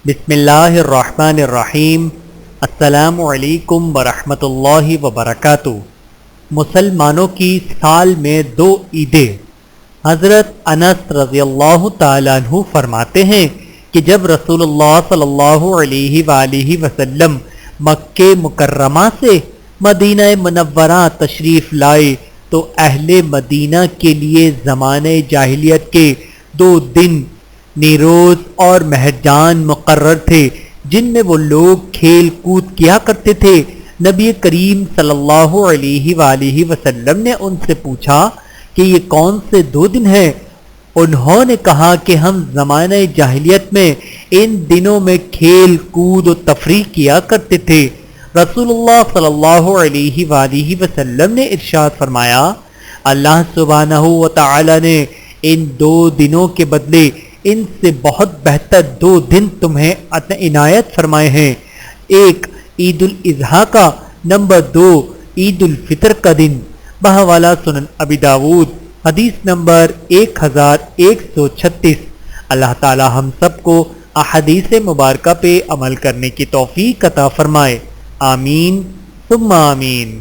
بسم اللہ الرحمن الرحیم۔ السلام علیکم ورحمۃ اللہ وبرکاتہ۔ مسلمانوں کی سال میں 2 عیدیں۔ حضرت انس رضی اللہ تعالیٰ عنہ فرماتے ہیں کہ جب رسول اللہ صلی اللہ علیہ وآلہ وسلم مکہ مکرمہ سے مدینہ منورہ تشریف لائے تو اہل مدینہ کے لیے زمانے جاہلیت کے 2 دن نیروز اور مہرجان مقرر تھے جن میں وہ لوگ کھیل کود کیا کرتے تھے۔ نبی کریم صلی اللہ علیہ وآلہ وسلم نے ان سے پوچھا کہ یہ کون سے 2 دن ہیں؟ انہوں نے کہا کہ ہم زمانہ جاہلیت میں ان دنوں میں کھیل کود و تفریح کیا کرتے تھے۔ رسول اللہ صلی اللہ علیہ وآلہ وسلم نے ارشاد فرمایا، اللہ سبحانہ و تعالی نے ان 2 دنوں کے بدلے ان سے بہت بہتر 2 دن تمہیں عنایت فرمائے ہیں، ایک عید الاضحیٰ کا، نمبر 2 عید الفطر کا دن۔ بحوالہ سنن ابی داود، حدیث نمبر 1136۔ اللہ تعالی ہم سب کو احادیث مبارکہ پہ عمل کرنے کی توفیق عطا فرمائے، آمین ثم آمین۔